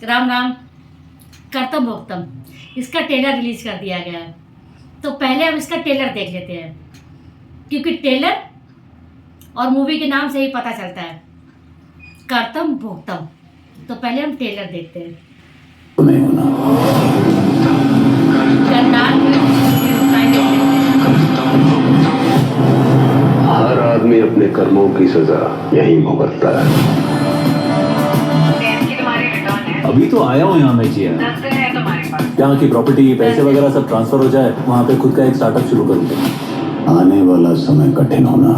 राम राम। कर्तम भोक्तम इसका trailer release कर दिया गया है, तो पहले हम इसका ट्रेलर देख लेते हैं, क्योंकि ट्रेलर और मूवी के नाम से ही पता चलता है कर्तम भोक्तम। तो पहले हम ट्रेलर देखते हैं। हर आदमी अपने कर्मों की सजा यहीं भुगतता है। अभी तो आया हूँ यहाँ मैं जिया। यहाँ की प्रॉपर्टी पैसे वगैरह सब ट्रांसफर हो जाए, वहाँ पे खुद का एक स्टार्टअप शुरू करूँगा। आने वाला समय कठिन होना।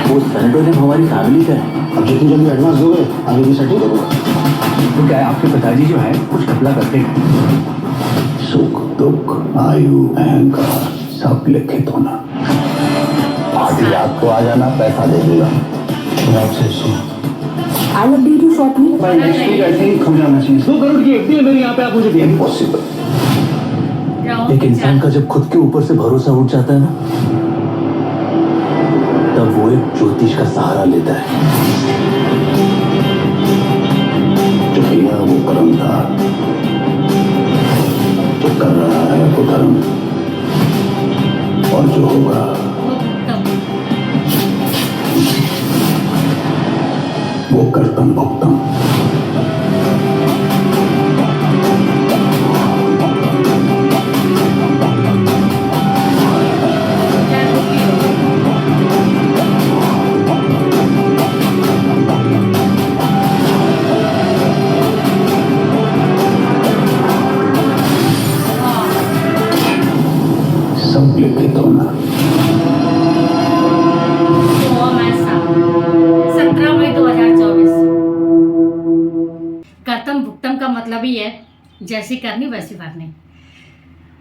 वो सैनिटोरियम हमारी फैमिली का है। अब जितनी जल्दी एडवांस दोगे आगे भी सेटिंग करूँगा। तो क्या है, आपके पिताजी जो है कुछ घपला करते हैं। सुख दुख आयु अहंकार सब लिखित होना। आज रात को आ जाना, पैसा दे दूंगा। I will update you shortly. भाई नेक्स्ट वीक ऐसे ही खम जाना चाहिए। 2 करोड़ की एक डील मेरी यहाँ पे आप मुझे दिए। इम्पॉसिबल। एक इंसान का जब खुद के ऊपर से भरोसा उठ जाता है ना, तब वो एक ज्योतिष का सहारा लेता है। जो किया वो कर्म था, जो कर रहा है वो धर्म, और जो होगा वो कर्तम भुक्तम। सब लिखित होना। 17 मई 2024। कर्तम भुक्तम का मतलब ही है जैसी करनी वैसी भरनी।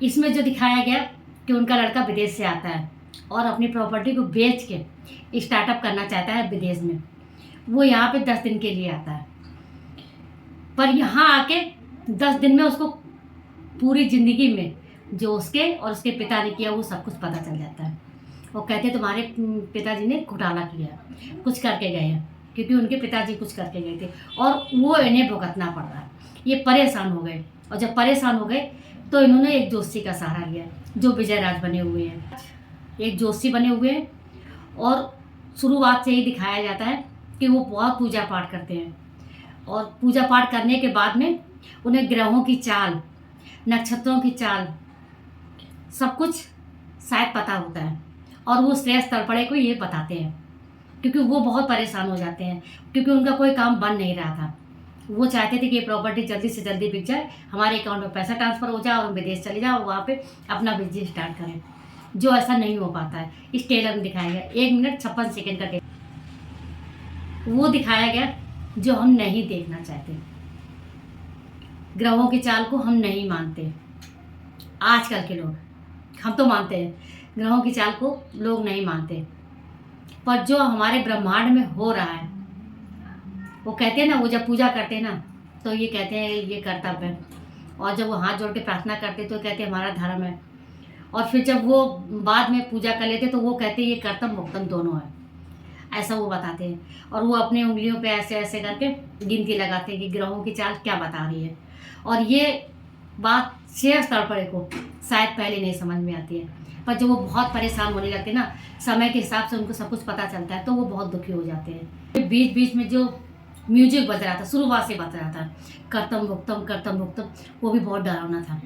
इसमें जो दिखाया गया कि उनका लड़का विदेश से आता है और अपनी प्रॉपर्टी को बेच के स्टार्टअप करना चाहता है विदेश में। वो यहाँ पे 10 दिन के लिए आता है, पर यहाँ आके 10 दिन में उसको पूरी ज़िंदगी में जो उसके और उसके पिता ने किया वो सब कुछ पता चल जाता है। वो कहते हैं तुम्हारे पिताजी ने घोटाला किया, कुछ करके गए हैं, क्योंकि उनके पिताजी कुछ करके गए थे और वो इन्हें भुगतना पड़ रहा है। ये परेशान हो गए, और जब परेशान हो गए तो इन्होंने एक जोशी का सहारा लिया, जो विजय राज बने हुए हैं। एक जोशी बने हुए हैं और शुरुआत से ही दिखाया जाता है कि वो बहुत पूजा पाठ करते हैं, और पूजा पाठ करने के बाद में उन्हें ग्रहों की चाल, नक्षत्रों की चाल सब कुछ शायद पता होता है, और वो श्रेयस तलपड़े को ये बताते हैं, क्योंकि वो बहुत परेशान हो जाते हैं, क्योंकि उनका कोई काम बन नहीं रहा था। वो चाहते थे कि ये प्रॉपर्टी जल्दी से जल्दी बिक जाए, हमारे अकाउंट में पैसा ट्रांसफ़र हो जाए और हम विदेश चले जाए और वहाँ पे अपना बिजनेस स्टार्ट करें, जो ऐसा नहीं हो पाता है। इस ट्रेलर में दिखाया गया 1 मिनट 56 सेकेंड का ट्रेलर, वो दिखाया गया जो हम नहीं देखना चाहते। ग्रहों की चाल को हम नहीं मानते। आजकल के लोग, हम तो मानते हैं, ग्रहों की चाल को लोग नहीं मानते। पर जो हमारे ब्रह्मांड में हो रहा है, वो कहते हैं ना, वो जब पूजा करते हैं ना तो ये कहते हैं ये कर्तव्य है, और जब वो हाथ जोड़ के प्रार्थना करते तो कहते हैं हमारा धर्म है, और फिर जब वो बाद में पूजा कर लेते तो वो कहते हैं ये कर्तम भुक्तम दोनों है। ऐसा वो बताते हैं, और वो अपनी उंगलियों पे ऐसे ऐसे करके गिनती लगाते हैं कि ग्रहों की चाल क्या बता रही है। और ये बात श्रेयस तलपड़े को शायद पहले नहीं समझ में आती है, पर जब वो बहुत परेशान होने लगते हैं ना, समय के हिसाब से उनको सब कुछ पता चलता है, तो वो बहुत दुखी हो जाते हैं। बीच बीच में जो म्यूजिक बज रहा था, शुरुआत से बज रहा था कर्तम भुक्तम, वो भी बहुत डरावना था।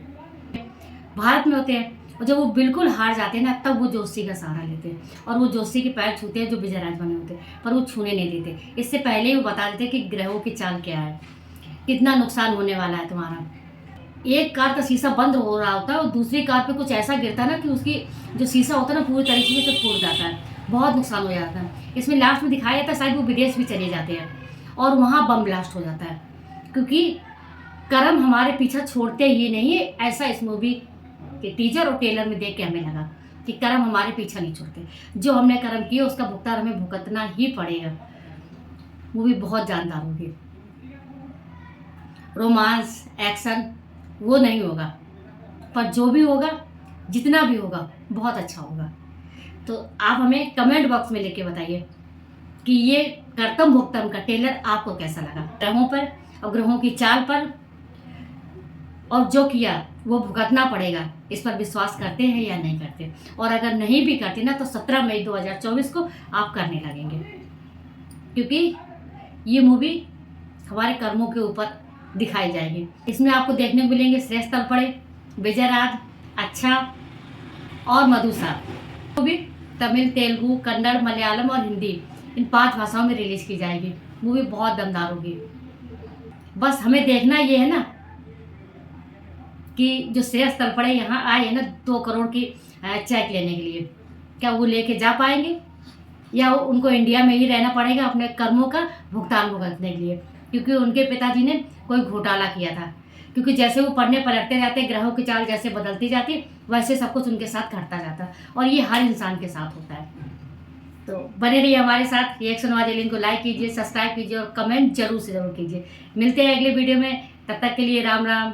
भारत में होते हैं, और जब वो बिल्कुल हार जाते हैं ना, तब वो जोशी का सहारा लेते हैं, और वो जोशी के पैर छूते हैं जो विजय राज बने होते हैं, पर वो छूने नहीं देते। इससे पहले ही वो बता देते कि ग्रहों की चाल क्या है, कितना नुकसान होने वाला है तुम्हारा। एक कार का शीशा बंद हो रहा होता है और दूसरी कार पे कुछ ऐसा गिरता है ना कि उसकी जो शीशा होता है ना पूरी तरीके से फूट जाता है, बहुत नुकसान हो जाता है। इसमें लास्ट में दिखाया जाता है शायद वो विदेश भी चले जाते हैं और वहाँ बम ब्लास्ट हो जाता है, क्योंकि कर्म हमारे पीछा छोड़ते ही नहीं है। ऐसा इस मूवी के टीजर और ट्रेलर में देख के हमें लगा कि कर्म हमारे पीछा नहीं छोड़ते। जो हमने कर्म किया उसका भुगतान हमें भुगतना ही पड़ेगा। मूवी बहुत जानदार होगी, रोमांस एक्शन वो नहीं होगा, पर जो भी होगा, जितना भी होगा, बहुत अच्छा होगा। तो आप हमें कमेंट बॉक्स में लिख के बताइए कि ये कर्तम भुक्तम का टेलर आपको कैसा लगा, ग्रहों पर और ग्रहों की चाल पर, और जो किया वो भुगतना पड़ेगा, इस पर विश्वास करते हैं या नहीं करते। और अगर नहीं भी करते ना तो 17 मई 2024 को आप करने लगेंगे, क्योंकि ये मूवी हमारे कर्मों के ऊपर दिखाई जाएगी। इसमें आपको देखने को मिलेंगे श्रेष्ठ तलपड़े, विजयराज, अच्छा और मधुसा। मूवी तमिल, तेलुगु, कन्नड़, मलयालम और हिंदी इन 5 भाषाओं में रिलीज की जाएगी। मूवी बहुत दमदार होगी। बस हमें देखना ये है ना कि जो श्रेष्ठ तलपड़े यहाँ आए हैं ना 2 करोड़ की चेक लेने के लिए, क्या वो लेके जा पाएंगे या उनको इंडिया में ही रहना पड़ेगा अपने कर्मों का भुगतान भुगतने के लिए, क्योंकि उनके पिताजी ने कोई घोटाला किया था। क्योंकि जैसे वो पढ़ने पलटते जाते, ग्रहों की चाल जैसे बदलती जाती, वैसे सब कुछ उनके साथ घटता जाता, और ये हर इंसान के साथ होता है। तो बने रहिए हमारे साथ। रिएक्शन वाले लिंक को लाइक कीजिए, सब्सक्राइब कीजिए और कमेंट जरूर से जरूर कीजिए। मिलते हैं अगले वीडियो में, तब तक के लिए राम राम।